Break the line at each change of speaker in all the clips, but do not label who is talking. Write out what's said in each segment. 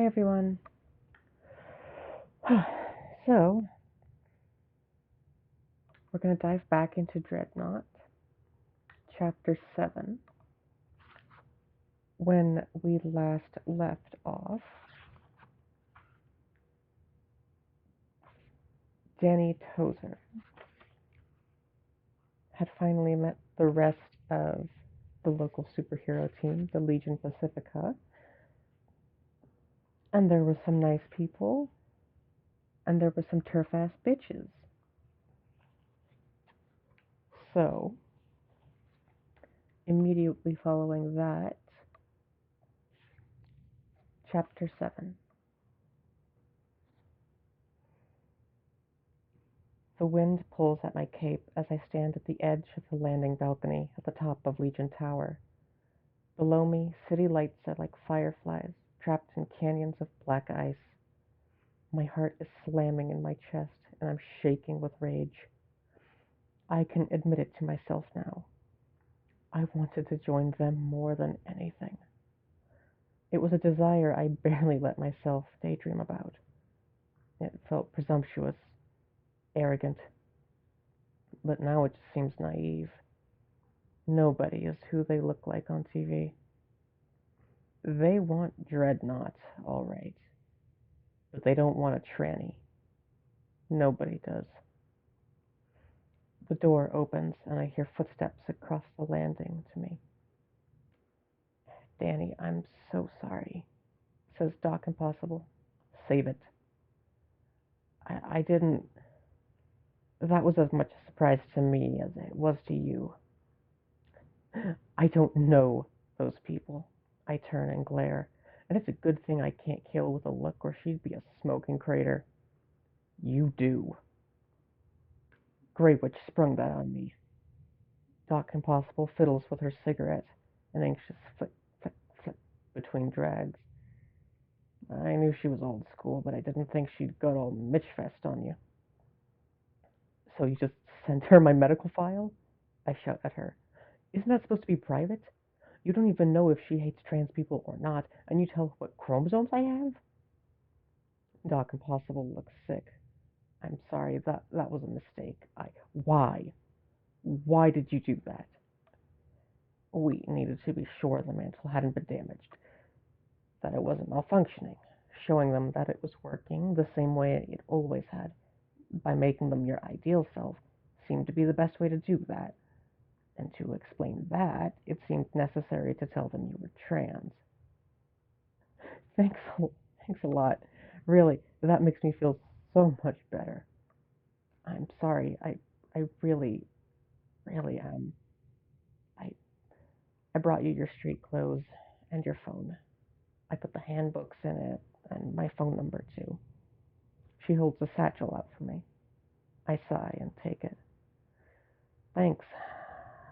Hi, everyone. So, we're going to dive back into Dreadnought, Chapter 7. When we last left off, Danny Tozer had finally met the rest of the local superhero team, the Legion Pacifica, and there were some nice people, and there were some turf-ass bitches. So, immediately following that, Chapter 7. The wind pulls at my cape as I stand at the edge of the landing balcony at the top of Legion Tower. Below me, city lights are like fireflies, trapped in canyons of black ice. My heart is slamming in my chest, and I'm shaking with rage. I can admit it to myself now. I wanted to join them more than anything. It was a desire I barely let myself daydream about. It felt presumptuous, arrogant, but now it just seems naive. Nobody is who they look like on TV. They want Dreadnought, all right, but they don't want a tranny. Nobody does. The door opens and I hear footsteps across the landing to me. Danny, I'm so sorry, says Doc Impossible. Save it. I didn't. That was as much a surprise to me as it was to you. I don't know those people. I turn and glare, and it's a good thing I can't kill with a look or she'd be a smoking crater. You do. Grey Witch sprung that on me. Doc Impossible fiddles with her cigarette, an anxious flick, flick, flick between drags. I knew she was old school, but I didn't think she'd go all Mitchfest on you. So you just sent her my medical file? I shout at her. Isn't that supposed to be private? You don't even know if she hates trans people or not, and you tell her what chromosomes I have? Doc Impossible looks sick. I'm sorry, that was a mistake. Why? Why did you do that? We needed to be sure the mantle hadn't been damaged, that it wasn't malfunctioning, showing them that it was working the same way it always had, by making them your ideal self, seemed to be the best way to do that. And to explain that, it seemed necessary to tell them you were trans. Thanks, thanks a lot. Really, that makes me feel so much better. I'm sorry. I really am. I, I brought you your street clothes and your phone. I put the handbooks in it and my phone number too. She holds the satchel out for me. I sigh and take it. Thanks.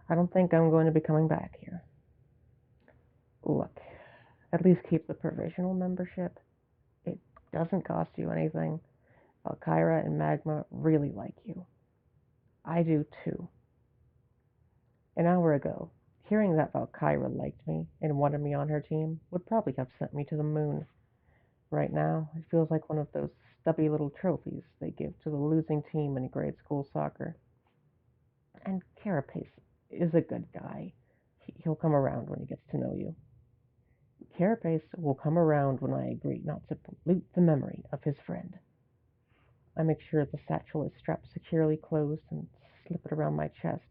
I don't think I'm going to be coming back here. Look, at least keep the provisional membership. It doesn't cost you anything. Valkyra and Magma really like you. I do too. An hour ago, hearing that Valkyra liked me and wanted me on her team would probably have sent me to the moon. Right now, it feels like one of those stubby little trophies they give to the losing team in grade school soccer. And Carapace is a good guy. He'll come around when he gets to know you. Carapace will come around when I agree not to pollute the memory of his friend. I make sure the satchel is strapped securely closed and slip it around my chest.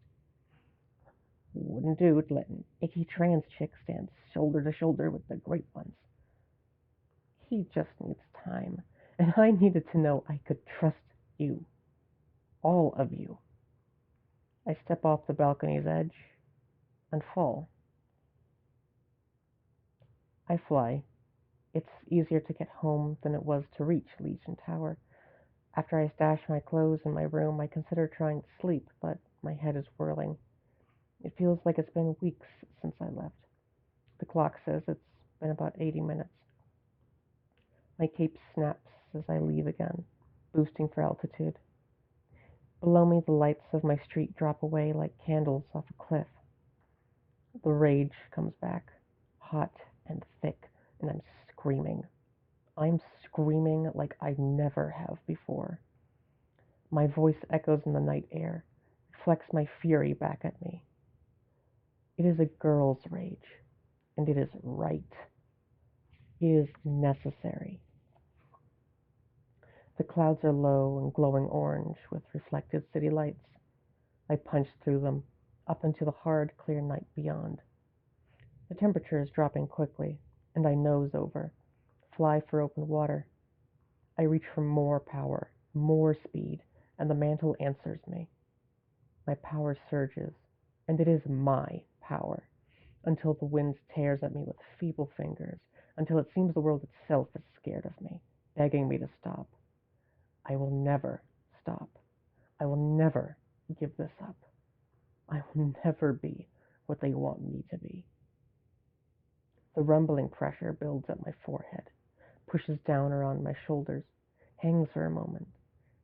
Wouldn't do to let an icky trans chick stand shoulder to shoulder with the great ones. He just needs time, and I needed to know I could trust you. All of you. I step off the balcony's edge and fall. I fly. It's easier to get home than it was to reach Legion Tower. After I stash my clothes in my room, I consider trying to sleep, but my head is whirling. It feels like it's been weeks since I left. The clock says it's been about 80 minutes. My cape snaps as I leave again, boosting for altitude. Below me, the lights of my street drop away like candles off a cliff. The rage comes back, hot and thick, and I'm screaming. I'm screaming like I never have before. My voice echoes in the night air, reflects my fury back at me. It is a girl's rage, and it is right. It is necessary. The clouds are low and glowing orange with reflected city lights. I punch through them, up into the hard, clear night beyond. The temperature is dropping quickly, and I nose over, fly for open water. I reach for more power, more speed, and the mantle answers me. My power surges, and it is my power, until the wind tears at me with feeble fingers, until it seems the world itself is scared of me, begging me to stop. I will never stop. I will never give this up. I will never be what they want me to be. The rumbling pressure builds at my forehead, pushes down around my shoulders, hangs for a moment,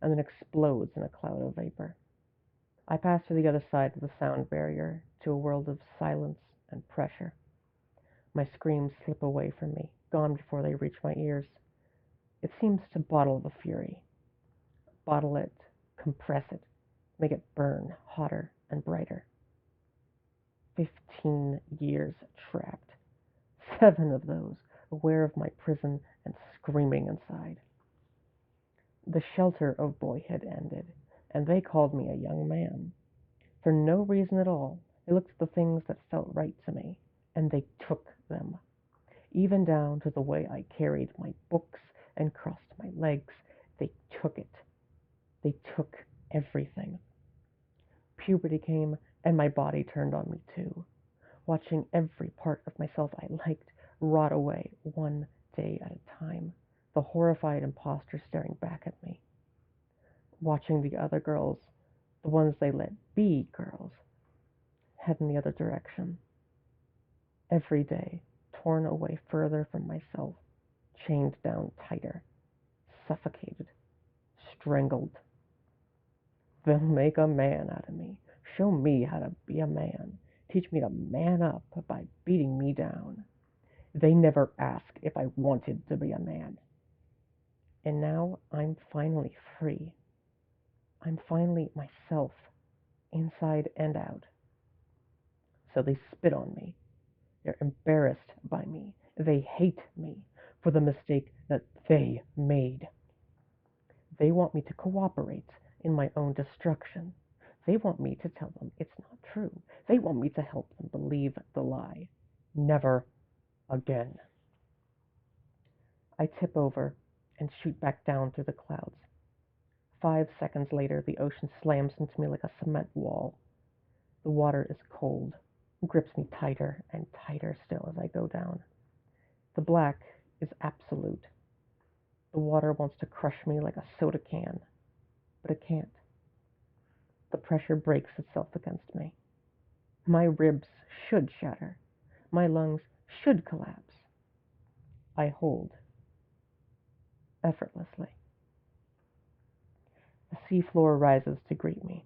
and then explodes in a cloud of vapor. I pass to the other side of the sound barrier to a world of silence and pressure. My screams slip away from me, gone before they reach my ears. It seems to bottle the fury. Bottle it, compress it, make it burn hotter and brighter. 15 years trapped. 7 of those aware of my prison and screaming inside. The shelter of boyhood ended, and they called me a young man. For no reason at all, they looked at the things that felt right to me, and they took them. Even down to the way I carried my books and crossed my legs, they took it. They took everything. Puberty came, and my body turned on me too, watching every part of myself I liked rot away one day at a time, the horrified imposter staring back at me, watching the other girls, the ones they let be girls, head in the other direction. Every day, torn away further from myself, chained down tighter, suffocated, strangled. They'll make a man out of me, show me how to be a man, teach me to man up by beating me down. They never ask if I wanted to be a man. And now I'm finally free. I'm finally myself, inside and out. So they spit on me. They're embarrassed by me. They hate me for the mistake that they made. They want me to cooperate in my own destruction. They want me to tell them it's not true. They want me to help them believe the lie. Never again. I tip over and shoot back down through the clouds. 5 seconds later, the ocean slams into me like a cement wall. The water is cold, grips me tighter and tighter still as I go down. The black is absolute. The water wants to crush me like a soda can, but it can't. The pressure breaks itself against me. My ribs should shatter. My lungs should collapse. I hold effortlessly. The seafloor rises to greet me,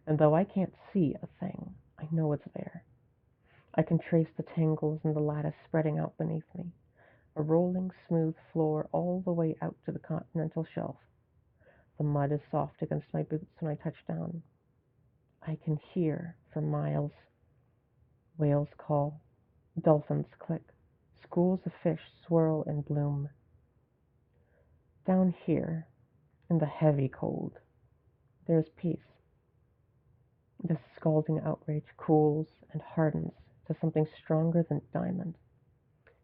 and though I can't see a thing, I know it's there. I can trace the tangles in the lattice spreading out beneath me, a rolling, smooth floor all the way out to the continental shelf. The mud is soft against my boots when I touch down. I can hear for miles. Whales call, dolphins click, schools of fish swirl and bloom. Down here, in the heavy cold, there is peace. This scalding outrage cools and hardens to something stronger than diamond,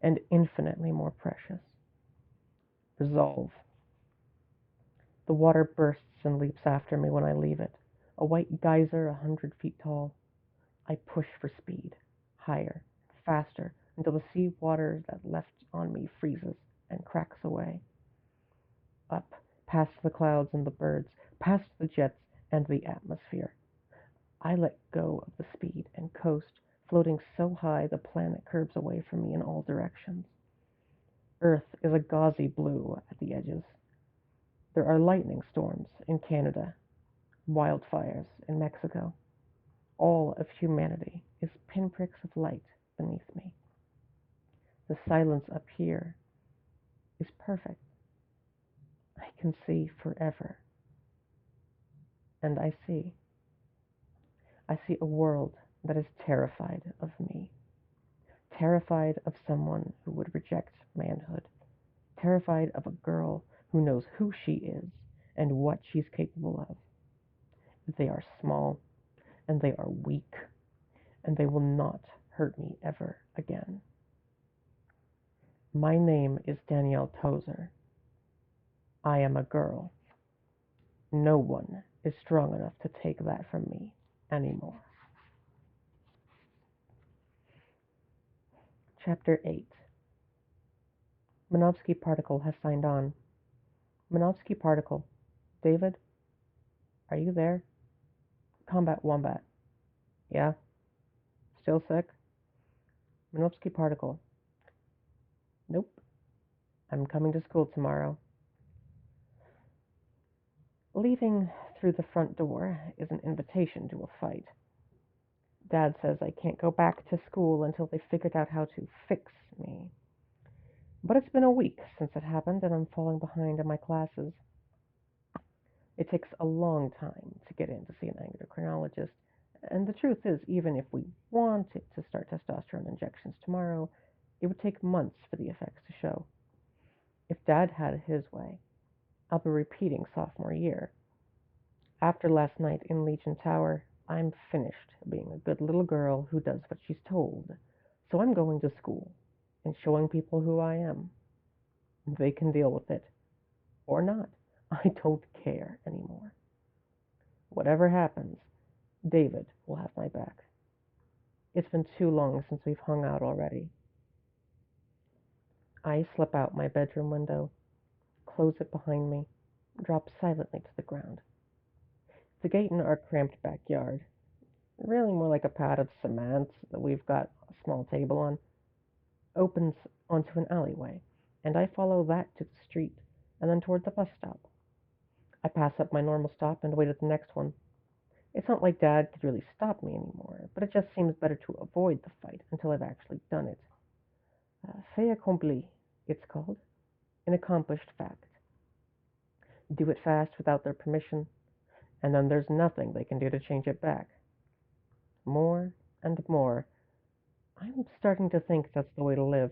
and infinitely more precious. Resolve. The water bursts and leaps after me when I leave it, a white geyser 100 feet tall. I push for speed, higher, faster, until the sea water that left on me freezes and cracks away. Up, past the clouds and the birds, past the jets and the atmosphere. I let go of the speed and coast, floating so high the planet curves away from me in all directions. Earth is a gauzy blue at the edges. There are lightning storms in Canada, wildfires in Mexico. All of humanity is pinpricks of light beneath me. The silence up here is is perfect. I can see forever. And I see. I see a world that is terrified of me. Terrified of someone who would reject manhood. Terrified of a girl who knows who she is and what she's capable of. They are small and they are weak and they will not hurt me ever again. My name is Danielle Tozer. I am a girl. No one is strong enough to take that from me anymore. Chapter 8. Minovsky Particle has signed on. Minovsky Particle. David? Are you there? Combat Wombat. Yeah? Still sick? Minovsky Particle. Nope. I'm coming to school tomorrow. Leaving through the front door is an invitation to a fight. Dad says I can't go back to school until they figured out how to fix me. But it's been a week since it happened, and I'm falling behind in my classes. It takes a long time to get in to see an endocrinologist, and the truth is, even if we wanted to start testosterone injections tomorrow, it would take months for the effects to show. If Dad had his way, I'll be repeating sophomore year. After last night in Legion Tower, I'm finished being a good little girl who does what she's told. So I'm going to school and showing people who I am. They can deal with it. Or not. I don't care anymore. Whatever happens, David will have my back. It's been too long since we've hung out already. I slip out my bedroom window, close it behind me, drop silently to the ground. The gate in our cramped backyard, really more like a pad of cement that we've got a small table on, opens onto an alleyway, and I follow that to the street and then toward the bus stop. I pass up my normal stop and wait at the next one. It's not like Dad could really stop me anymore, but it just seems better to avoid the fight until I've actually done it. Fait accompli, it's called. An accomplished fact. Do it fast without their permission, and then there's nothing they can do to change it back. More and more, I'm starting to think that's the way to live.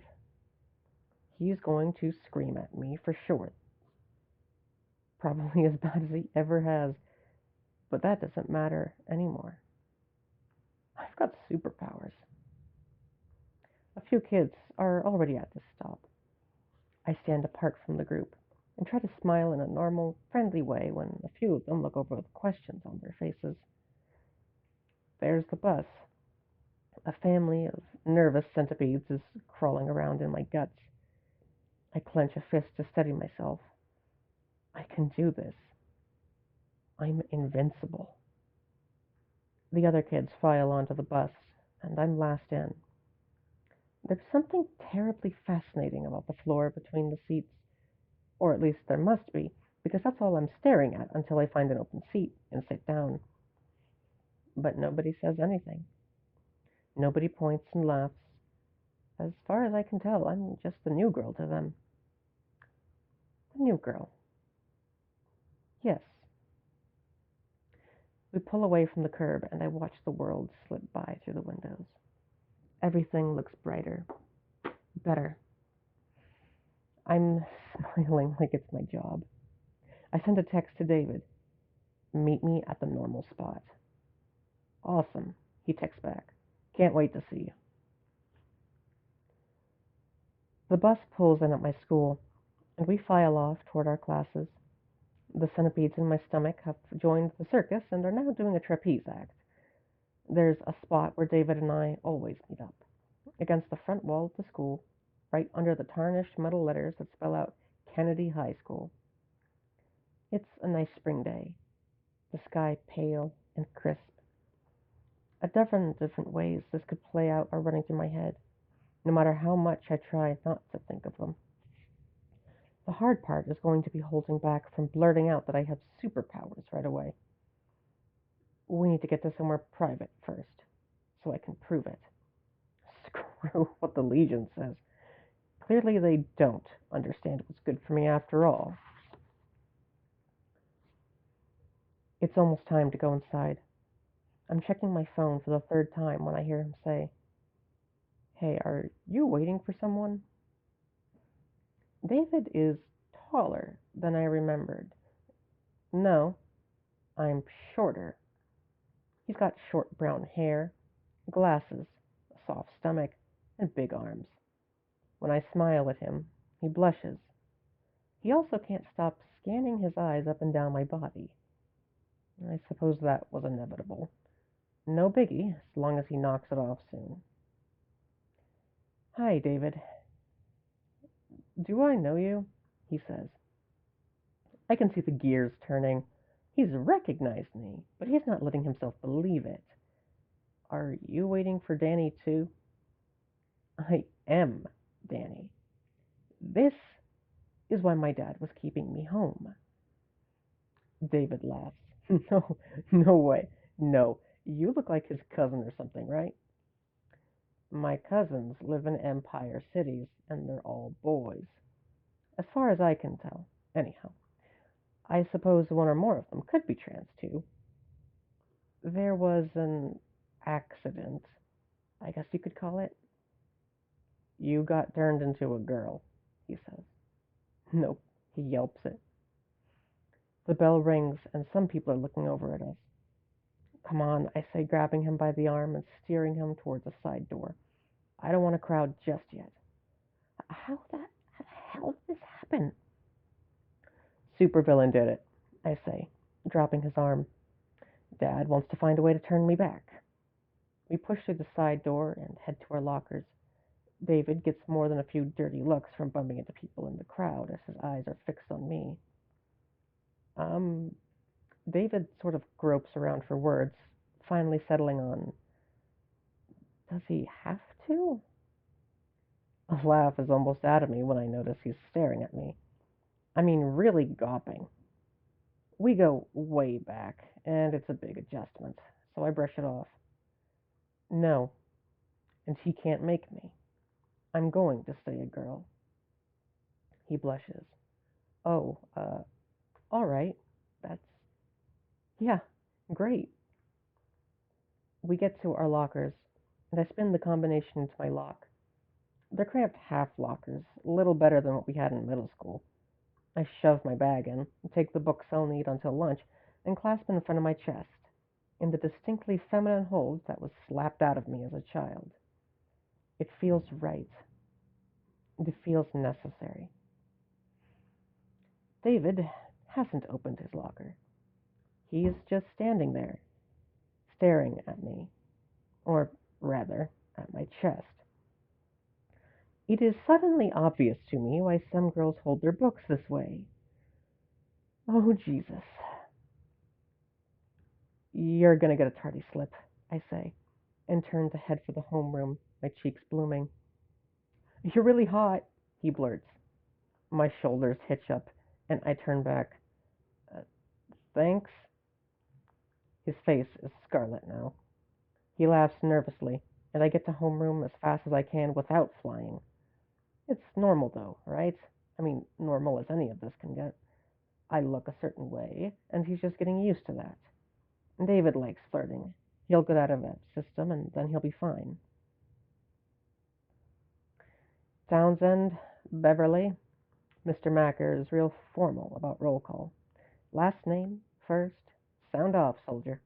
He's going to scream at me for sure. Probably as bad as he ever has, but that doesn't matter anymore. I've got superpowers. A few kids are already at the stop. I stand apart from the group and try to smile in a normal, friendly way when a few of them look over with questions on their faces. There's the bus. A family of nervous centipedes is crawling around in my guts. I clench a fist to steady myself. I can do this. I'm invincible. The other kids file onto the bus, and I'm last in. There's something terribly fascinating about the floor between the seats, or at least there must be, because that's all I'm staring at until I find an open seat and sit down. But nobody says anything. Nobody points and laughs. As far as I can tell, I'm just the new girl to them. The new girl. Yes. We pull away from the curb, and I watch the world slip by through the windows. Everything looks brighter, better. I'm smiling like it's my job. I send a text to David. Meet me at the normal spot. Awesome, he texts back. Can't wait to see you. The bus pulls in at my school, and we file off toward our classes. The centipedes in my stomach have joined the circus and are now doing a trapeze act. There's a spot where David and I always meet up, against the front wall of the school, right under the tarnished metal letters that spell out Kennedy High School. It's a nice spring day, the sky pale and crisp. A dozen different ways this could play out are running through my head, no matter how much I try not to think of them. The hard part is going to be holding back from blurting out that I have superpowers right away. We need to get to somewhere private first, so I can prove it. Screw what the Legion says. Clearly, they don't understand what's good for me after all. It's almost time to go inside. I'm checking my phone for the third time when I hear him say, "Hey, are you waiting for someone?" David is taller than I remembered. No, I'm shorter. He's got short brown hair, glasses, a soft stomach, and big arms. When I smile at him, he blushes. He also can't stop scanning his eyes up and down my body. I suppose that was inevitable. No biggie, as long as he knocks it off soon. "Hi, David. Do I know you?" he says. I can see the gears turning. He's recognized me, but he's not letting himself believe it. "Are you waiting for Danny, too?" "I am Danny. This is why my dad was keeping me home." David laughs. "No, no way. No, you look like his cousin or something, right?" "My cousins live in Empire cities, and they're all boys. As far as I can tell. Anyhow, I suppose one or more of them could be trans, too." "There was an accident, I guess you could call it." "You got turned into a girl," he says. "Nope," he yelps it. The bell rings, and some people are looking over at us. "Come on," I say, grabbing him by the arm and steering him towards a side door. "I don't want a crowd just yet." How the hell did this happen?" "Supervillain did it," I say, dropping his arm. "Dad wants to find a way to turn me back." We push through the side door and head to our lockers. David gets more than a few dirty looks from bumping into people in the crowd as his eyes are fixed on me. Um, David sort of gropes around for words, finally settling on, "Does he have to?" A laugh is almost out of me when I notice he's staring at me. I mean, really gawping. We go way back, and it's a big adjustment, so I brush it off. "No, and he can't make me. I'm going to stay a girl." He blushes. "Oh, all right. That's, yeah, great." We get to our lockers, and I spin the combination into my lock. They're cramped half lockers, a little better than what we had in middle school. I shove my bag in, take the books I'll need until lunch, and clasp in front of my chest, in the distinctly feminine hold that was slapped out of me as a child. It feels right. It feels necessary. David hasn't opened his locker. He is just standing there, staring at me, or rather, at my chest. It is suddenly obvious to me why some girls hold their books this way. Oh, Jesus. "You're gonna get a tardy slip," I say, and turn to head for the homeroom, my cheeks blooming. "You're really hot," he blurts. My shoulders hitch up, and I turn back. "Uh, Thanks." His face is scarlet now. He laughs nervously, and I get to homeroom as fast as I can without flying. It's normal, though, right? I mean, normal as any of this can get. I look a certain way, and he's just getting used to that. David likes flirting. He'll get out of that system, and then he'll be fine. "Townsend, Beverly." Mr. Macker is real formal about roll call. "Last name, first. Sound off, soldier."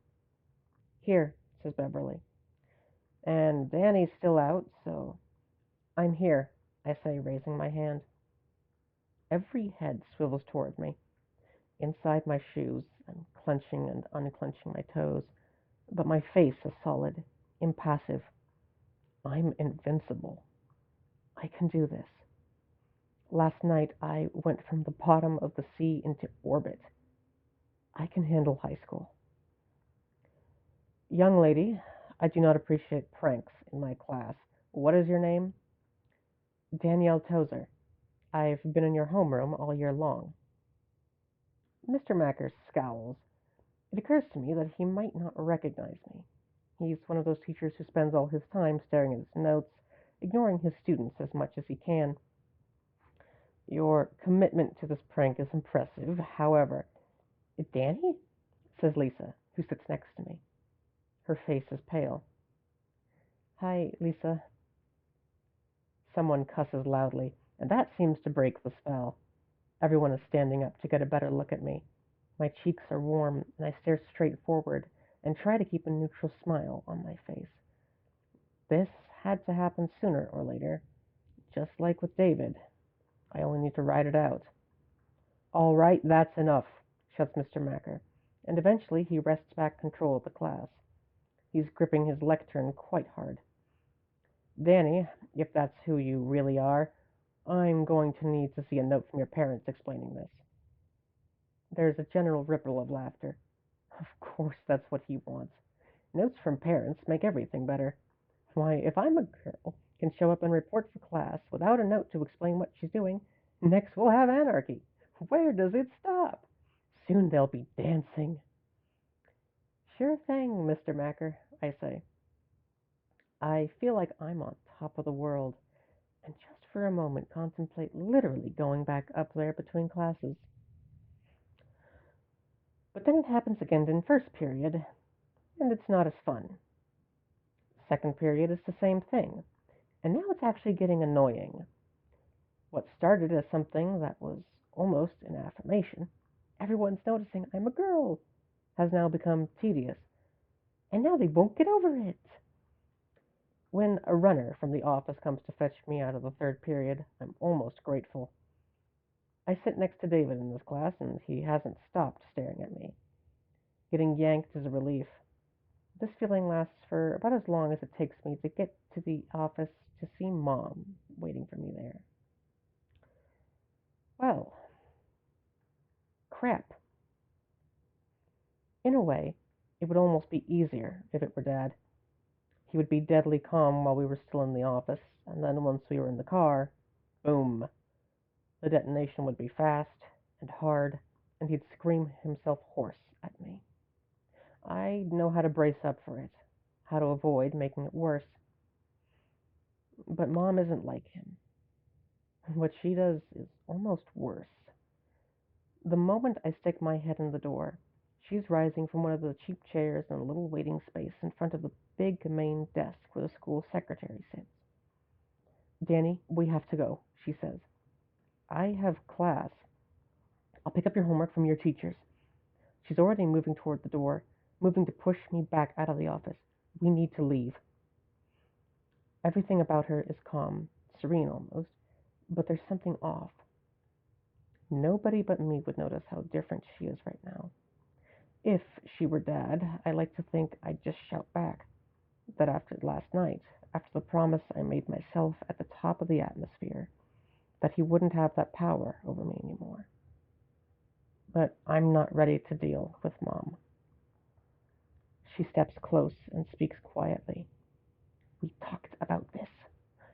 "Here," says Beverly. "And Danny's still out, so—" "I'm here," I say, raising my hand. Every head swivels toward me. Inside my shoes, I'm clenching and unclenching my toes, but my face is solid, impassive. I'm invincible. I can do this. Last night I went from the bottom of the sea into orbit. I can handle high school. "Young lady, I do not appreciate pranks in my class. What is your name?" "Danielle Tozer. I've been in your homeroom all year long." Mr. Macker scowls. It occurs to me that he might not recognize me. He's one of those teachers who spends all his time staring at his notes, ignoring his students as much as he can. Your commitment to this prank is impressive. However, Danny? Says Lisa, who sits next to me. Her face is pale. Hi, Lisa. Someone cusses loudly, and that seems to break the spell. Everyone is standing up to get a better look at me. My cheeks are warm, and I stare straight forward and try to keep a neutral smile on my face. This had to happen sooner or later, just like with David. I only need to ride it out. All right, that's enough, shuts Mr. Macker, and eventually he wrests back control of the class. He's gripping his lectern quite hard. Danny, if that's who you really are, I'm going to need to see a note from your parents explaining this. There's a general ripple of laughter. Of course, that's what he wants. Notes from parents make everything better. Why, if I'm a girl, can show up and report for class without a note to explain what she's doing, next we'll have anarchy. Where does it stop? Soon they'll be dancing. Sure thing, Mr. Macker, I say. I feel like I'm on top of the world, and just for a moment contemplate literally going back up there between classes. But then it happens again in first period, and it's not as fun. Second period is the same thing, and now it's actually getting annoying. What started as something that was almost an affirmation, everyone's noticing I'm a girl, has now become tedious, and now they won't get over it. When a runner from the office comes to fetch me out of the third period, I'm almost grateful. I sit next to David in this class, and he hasn't stopped staring at me. Getting yanked is a relief. This feeling lasts for about as long as it takes me to get to the office to see Mom waiting for me there. Well, crap. In a way, it would almost be easier if it were Dad. He would be deadly calm while we were still in the office, and then once we were in the car, boom. The detonation would be fast and hard, and he'd scream himself hoarse at me. I know how to brace up for it, how to avoid making it worse. But Mom isn't like him. What she does is almost worse. The moment I stick my head in the door, she's rising from one of the cheap chairs in a little waiting space in front of the big main desk where the school secretary sits. Danny, we have to go, she says. I have class. I'll pick up your homework from your teachers. She's already moving toward the door, moving to push me back out of the office. We need to leave. Everything about her is calm, serene almost, but there's something off. Nobody but me would notice how different she is right now. If she were Dad, I like to think I'd just shout back that after last night, after the promise I made myself at the top of the atmosphere, that he wouldn't have that power over me anymore. But I'm not ready to deal with Mom. She steps close and speaks quietly. We talked about this.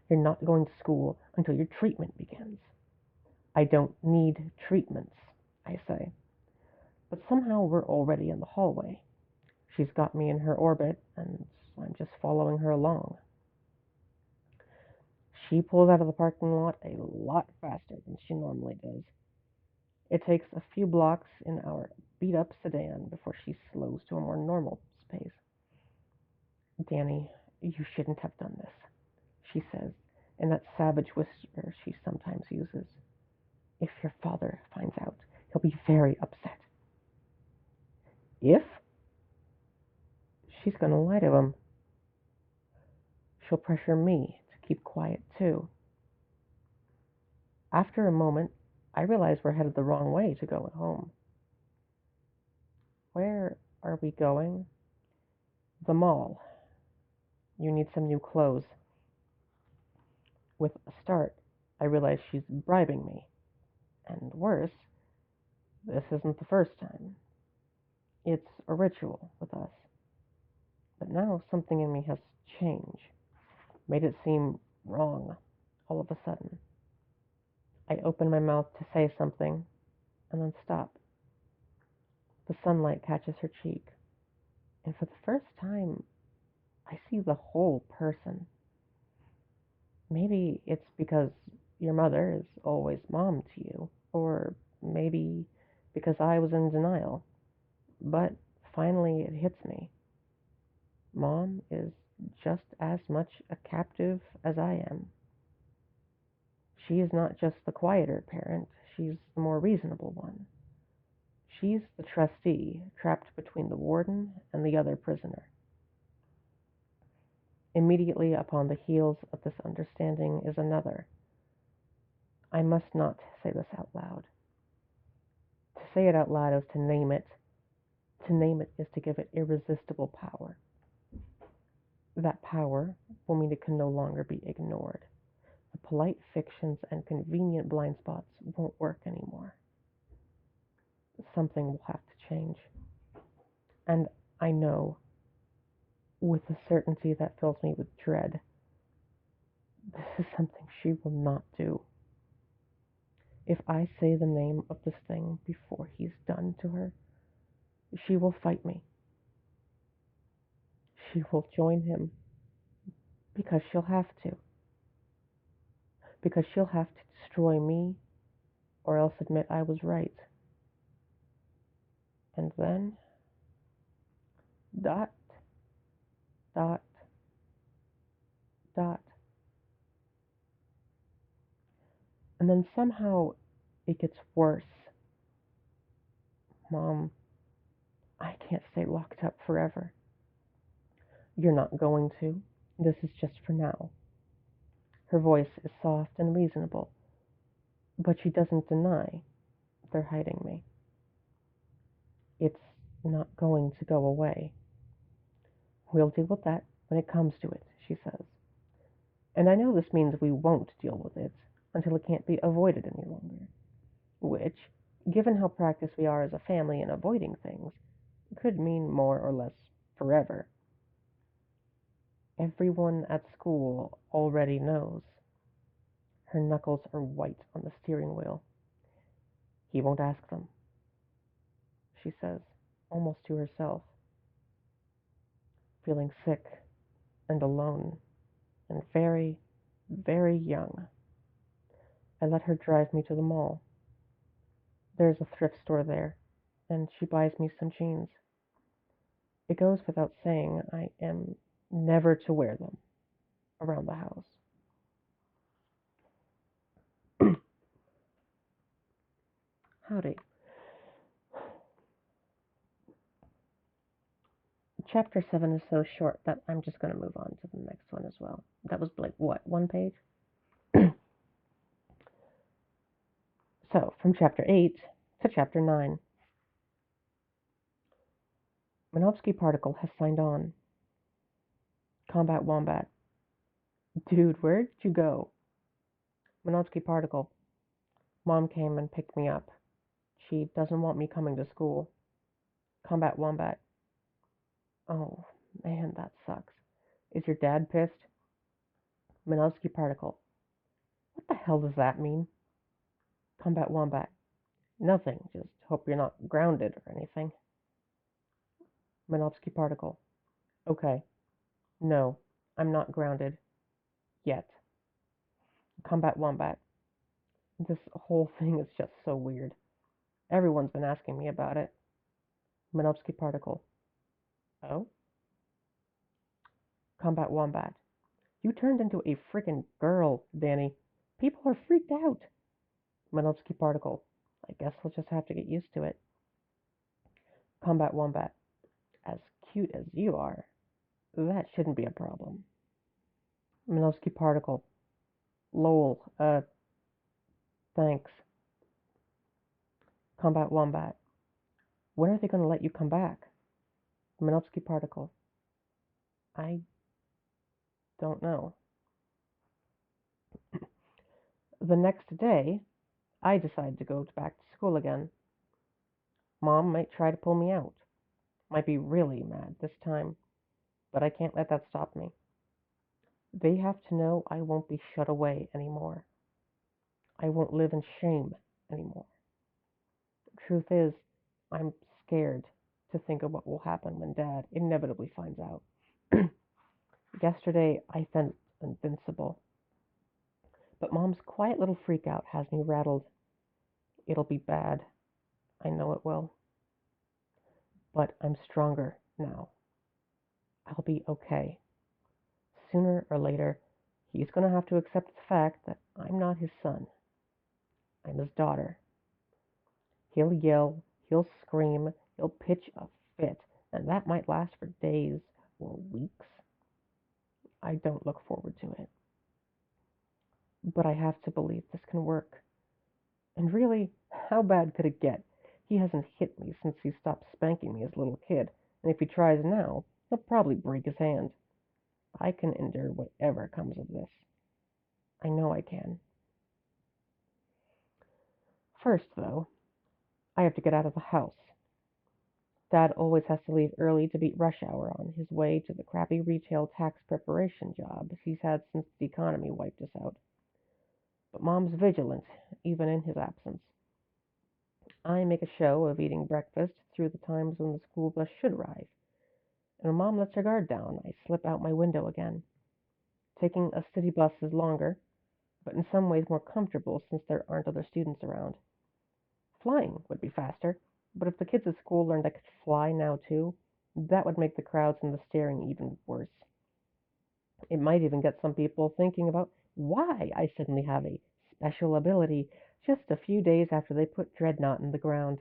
You're not going to school until your treatment begins. I don't need treatments, I say. But somehow we're already in the hallway. She's got me in her orbit, and I'm just following her along. She pulls out of the parking lot a lot faster than she normally does. It takes a few blocks in our beat-up sedan before she slows to a more normal pace. Danny, you shouldn't have done this, she says, in that savage whisper she sometimes uses. If your father finds out, he'll be very upset. If? She's going to lie to him. She'll pressure me to keep quiet, too. After a moment, I realize we're headed the wrong way to go home. Where are we going? The mall. You need some new clothes. With a start, I realize she's bribing me. And worse, this isn't the first time. It's a ritual with us. But now something in me has changed, made it seem wrong all of a sudden. I open my mouth to say something, and then stop. The sunlight catches her cheek, and for the first time, I see the whole person. Maybe it's because your mother is always mom to you, or maybe because I was in denial. But finally it hits me. Mom is just as much a captive as I am. She is not just the quieter parent, she's the more reasonable one. She's the trustee, trapped between the warden and the other prisoner. Immediately upon the heels of this understanding is another. I must not say this out loud. To say it out loud is to name it. To name it is to give it irresistible power. That power will mean it can no longer be ignored. The polite fictions and convenient blind spots won't work anymore. Something will have to change. And I know, with a certainty that fills me with dread, this is something she will not do. If I say the name of this thing before he's done to her, she will fight me. She will join him because she'll have to. Because she'll have to destroy me or else admit I was right. And then, dot, dot, dot. And then somehow it gets worse. Mom, I can't stay locked up forever. You're not going to. This is just for now. Her voice is soft and reasonable, but she doesn't deny they're hiding me. It's not going to go away. We'll deal with that when it comes to it, she says. And I know this means we won't deal with it until it can't be avoided any longer. Which, given how practiced we are as a family in avoiding things, could mean more or less forever. Everyone at school already knows. Her knuckles are white on the steering wheel. He won't ask them, she says, almost to herself, feeling sick and alone and very, very young. I let her drive me to the mall. There's a thrift store there, and she buys me some jeans. It goes without saying I am never to wear them around the house. Howdy. Chapter 7 is so short that I'm just going to move on to the next one as well. That was like, what, one page? So, from Chapter 8 to Chapter 9. Minovsky Particle has signed on. Combat Wombat. Dude, where did you go? Minovsky Particle. Mom came and picked me up. She doesn't want me coming to school. Combat Wombat. Oh, man, that sucks. Is your dad pissed? Minovsky Particle. What the hell does that mean? Combat Wombat. Nothing, just hope you're not grounded or anything. Minovsky Particle. Okay. No, I'm not grounded. Yet. Combat Wombat. This whole thing is just so weird. Everyone's been asking me about it. Minovsky Particle. Oh? Combat Wombat. You turned into a freaking girl, Danny. People are freaked out. Minovsky Particle. I guess we'll just have to get used to it. Combat Wombat. As cute as you are, that shouldn't be a problem. Minovsky Particle. Lol. Thanks. Combat Wombat. When are they going to let you come back? Minovsky Particle. I don't know. The next day, I decide to go back to school again. Mom might try to pull me out. Might be really mad this time, but I can't let that stop me. They have to know I won't be shut away anymore. I won't live in shame anymore. The truth is, I'm scared to think of what will happen when Dad inevitably finds out. Yesterday, I felt invincible. But Mom's quiet little freakout has me rattled. It'll be bad. I know it will. But I'm stronger now. I'll be okay. Sooner or later, he's going to have to accept the fact that I'm not his son. I'm his daughter. He'll yell, he'll scream, he'll pitch a fit, and that might last for days or weeks. I don't look forward to it. But I have to believe this can work. And really, how bad could it get? He hasn't hit me since he stopped spanking me as a little kid, and if he tries now, he'll probably break his hand. I can endure whatever comes of this. I know I can. First, though, I have to get out of the house. Dad always has to leave early to beat rush hour on his way to the crappy retail tax preparation job he's had since the economy wiped us out. But Mom's vigilant, even in his absence. I make a show of eating breakfast through the times when the school bus should arrive, and when Mom lets her guard down, I slip out my window again. Taking a city bus is longer, but in some ways more comfortable since there aren't other students around. Flying would be faster, but if the kids at school learned I could fly now too, that would make the crowds and the staring even worse. It might even get some people thinking about why I suddenly have a special ability just a few days after they put Dreadnought in the ground.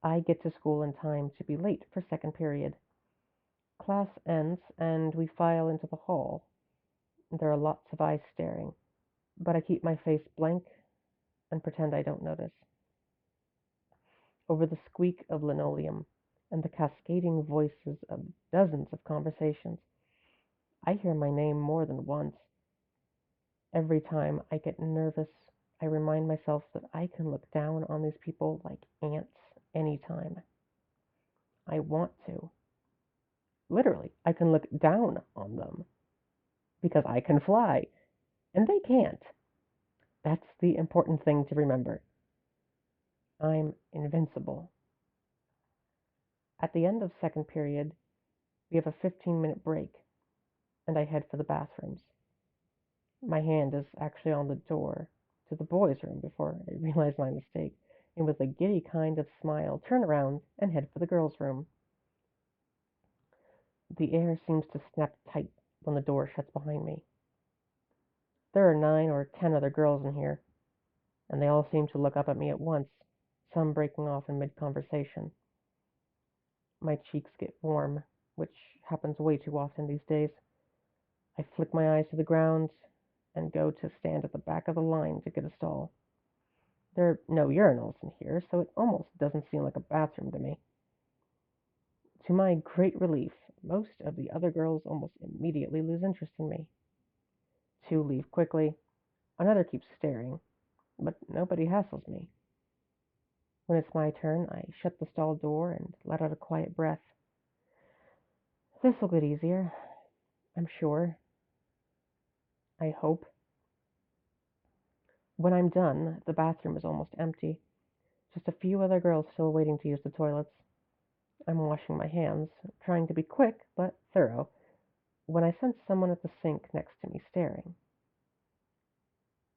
I get to school in time to be late for second period. Class ends and we file into the hall. There are lots of eyes staring, but I keep my face blank and pretend I don't notice. Over the squeak of linoleum and the cascading voices of dozens of conversations, I hear my name more than once. Every time I get nervous, I remind myself that I can look down on these people like ants anytime. I want to. Literally, I can look down on them because I can fly and they can't. That's the important thing to remember. I'm invincible. At the end of second period, we have a 15-minute break, and I head for the bathrooms. My hand is actually on the door to the boys' room before I realize my mistake, and with a giddy kind of smile, turn around and head for the girls' room. The air seems to snap tight when the door shuts behind me. There are 9 or 10 other girls in here, and they all seem to look up at me at once, some breaking off in mid-conversation. My cheeks get warm, which happens way too often these days. I flick my eyes to the ground and go to stand at the back of the line to get a stall. There are no urinals in here, so it almost doesn't seem like a bathroom to me. To my great relief, most of the other girls almost immediately lose interest in me. 2 leave quickly, another keeps staring, but nobody hassles me. When it's my turn, I shut the stall door and let out a quiet breath. This'll get easier, I'm sure. I hope. When I'm done, the bathroom is almost empty. Just a few other girls still waiting to use the toilets. I'm washing my hands, trying to be quick but thorough, when I sense someone at the sink next to me staring.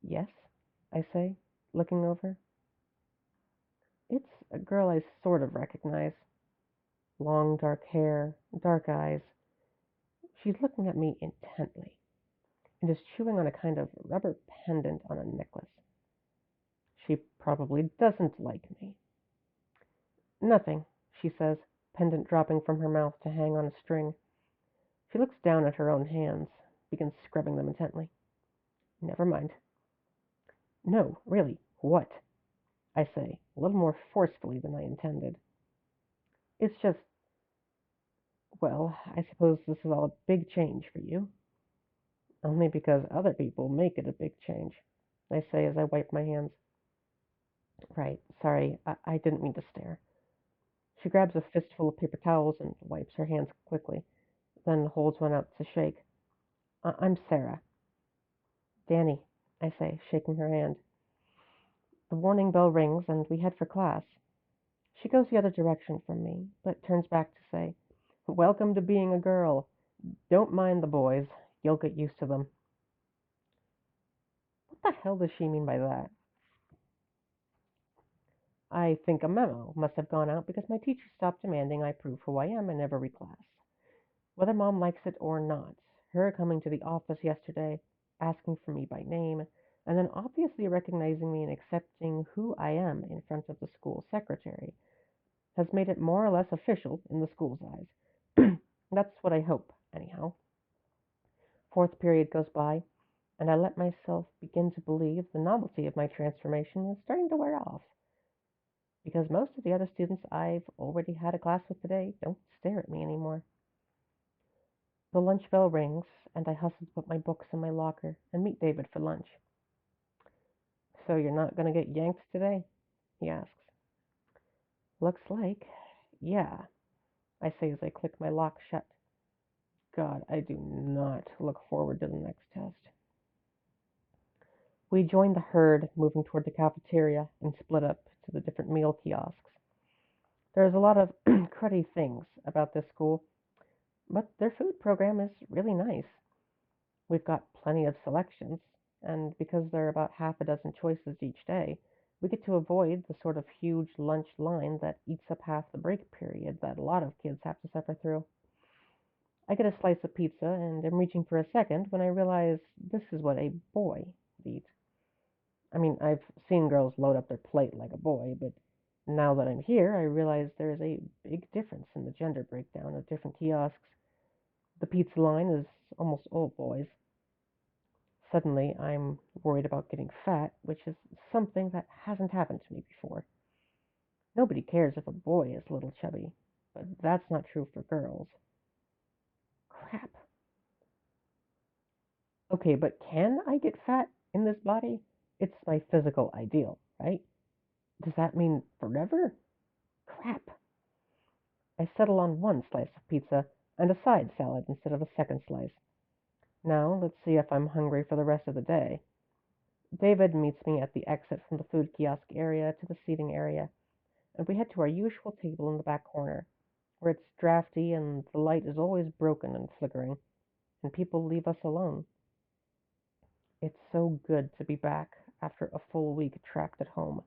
Yes, I say, looking over. It's a girl I sort of recognize. Long dark hair, dark eyes. She's looking at me intently and is chewing on a kind of rubber pendant on a necklace. She probably doesn't like me. Nothing, she says, pendant dropping from her mouth to hang on a string. She looks down at her own hands, begins scrubbing them intently. Never mind. No, really, what? I say, a little more forcefully than I intended. It's just, well, I suppose this is all a big change for you. Only because other people make it a big change, I say as I wipe my hands. Right, sorry, I didn't mean to stare. She grabs a fistful of paper towels and wipes her hands quickly, then holds one out to shake. I'm Sarah. Danny, I say, shaking her hand. The warning bell rings and we head for class. She goes the other direction from me, but turns back to say, Welcome to being a girl. Don't mind the boys. You'll get used to them. What the hell does she mean by that? I think a memo must have gone out because my teacher stopped demanding I prove who I am in every class, whether mom likes it or not. Her coming to the office yesterday, asking for me by name, and then obviously recognizing me and accepting who I am in front of the school secretary has made it more or less official in the school's eyes. That's what I hope, anyhow. Fourth period goes by, and I let myself begin to believe the novelty of my transformation is starting to wear off, because most of the other students I've already had a class with today don't stare at me anymore. The lunch bell rings, and I hustle to put my books in my locker and meet David for lunch. So you're not going to get yanked today? He asks. Looks like. Yeah, I say as I click my lock shut. God, I do not look forward to the next test. We join the herd moving toward the cafeteria and split up to the different meal kiosks. There's a lot of cruddy things about this school, but their food program is really nice. We've got plenty of selections, and because there are about half a dozen choices each day, we get to avoid the sort of huge lunch line that eats up half the break period that a lot of kids have to suffer through. I get a slice of pizza and am reaching for a second when I realize this is what a boy would eat. I mean, I've seen girls load up their plate like a boy, but now that I'm here, I realize there is a big difference in the gender breakdown of different kiosks. The pizza line is almost all boys. Suddenly, I'm worried about getting fat, which is something that hasn't happened to me before. Nobody cares if a boy is a little chubby, but that's not true for girls. Crap. Okay, but can I get fat in this body? It's my physical ideal, right? Does that mean forever? Crap. I settle on one slice of pizza and a side salad instead of a second slice. Now, let's see if I'm hungry for the rest of the day. David meets me at the exit from the food kiosk area to the seating area, and we head to our usual table in the back corner, where it's drafty and the light is always broken and flickering, and people leave us alone. It's so good to be back after a full week trapped at home.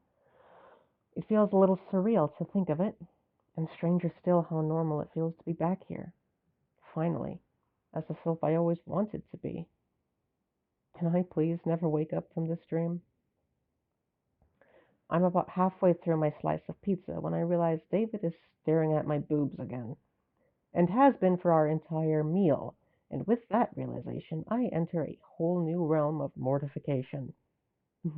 It feels a little surreal to think of it, and stranger still how normal it feels to be back here, finally, as the self I always wanted to be. Can I please never wake up from this dream? I'm about halfway through my slice of pizza when I realize David is staring at my boobs again, and has been for our entire meal, and with that realization, I enter a whole new realm of mortification.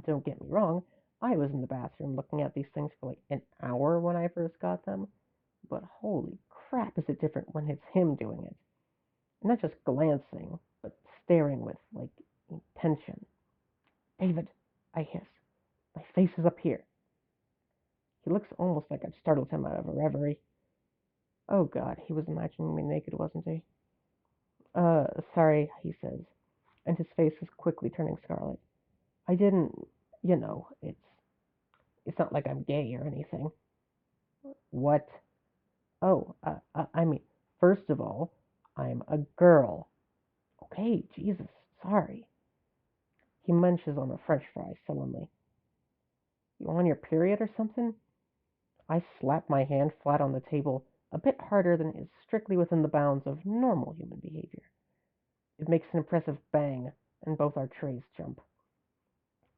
Don't get me wrong, I was in the bathroom looking at these things for like an hour when I first got them, but holy crap is it different when it's him doing it. Not just glancing, but staring with, like, intention. David, I hiss. My face is up here. He looks almost like I've startled him out of a reverie. Oh God, he was imagining me naked, wasn't he? Sorry, he says, and his face is quickly turning scarlet. I didn't, it's not like I'm gay or anything. What? Oh, I mean, first of all, I'm a girl. Okay, Jesus, sorry. He munches on a french fry sullenly. You on your period or something? I slap my hand flat on the table, a bit harder than is strictly within the bounds of normal human behavior. It makes an impressive bang, and both our trays jump.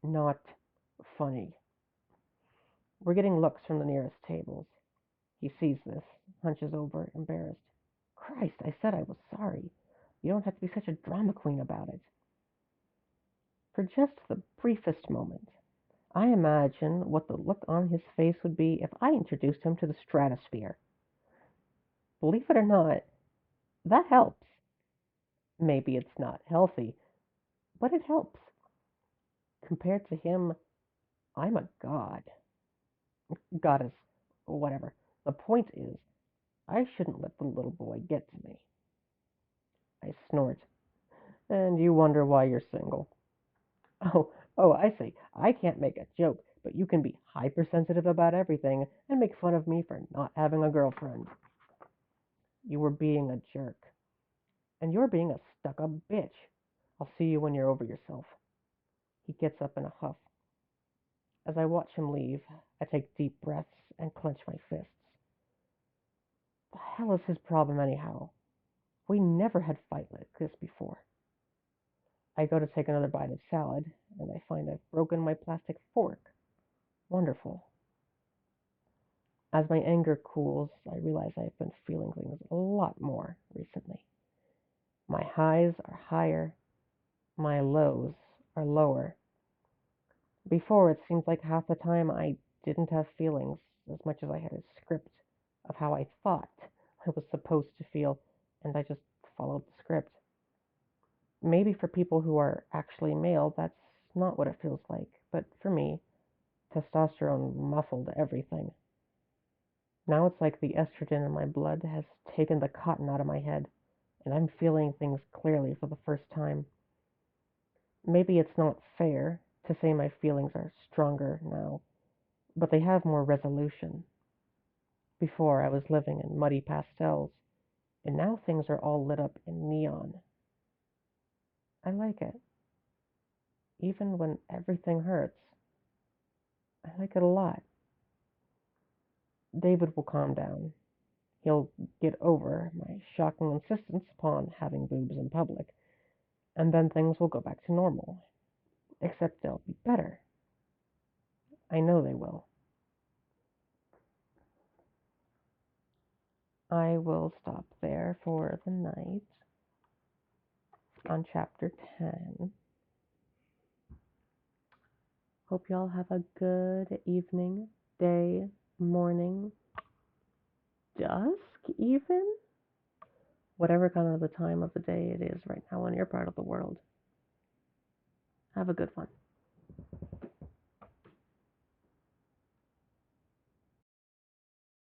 Not funny. We're getting looks from the nearest tables. He sees this, hunches over, embarrassed. Christ, I said I was sorry. You don't have to be such a drama queen about it. For just the briefest moment, I imagine what the look on his face would be if I introduced him to the stratosphere. Believe it or not, that helps. Maybe it's not healthy, but it helps. Compared to him, I'm a god. Goddess, whatever. The point is, I shouldn't let the little boy get to me. I snort. And you wonder why you're single. Oh, I see. I can't make a joke, but you can be hypersensitive about everything and make fun of me for not having a girlfriend. You were being a jerk. And you're being a stuck-up bitch. I'll see you when you're over yourself. He gets up in a huff. As I watch him leave, I take deep breaths and clench my fists. The hell is his problem, anyhow? We never had fight like this before. I go to take another bite of salad, and I find I've broken my plastic fork. Wonderful. As my anger cools, I realize I've been feeling things a lot more recently. My highs are higher, my lows are lower. Before, it seems like half the time I didn't have feelings as much as I had a script of how I thought I was supposed to feel, and I just followed the script. Maybe for people who are actually male, that's not what it feels like, but for me, testosterone muffled everything. Now it's like the estrogen in my blood has taken the cotton out of my head, and I'm feeling things clearly for the first time. Maybe it's not fair to say my feelings are stronger now, but they have more resolution. Before, I was living in muddy pastels, and now things are all lit up in neon. I like it, even when everything hurts. I like it a lot. David will calm down. He'll get over my shocking insistence upon having boobs in public, and then things will go back to normal. Except they'll be better. I know they will. I will stop there for the night on chapter 10. Hope y'all have a good evening, day, morning, dusk even? Whatever kind of the time of the day it is right now in your part of the world. Have a good one.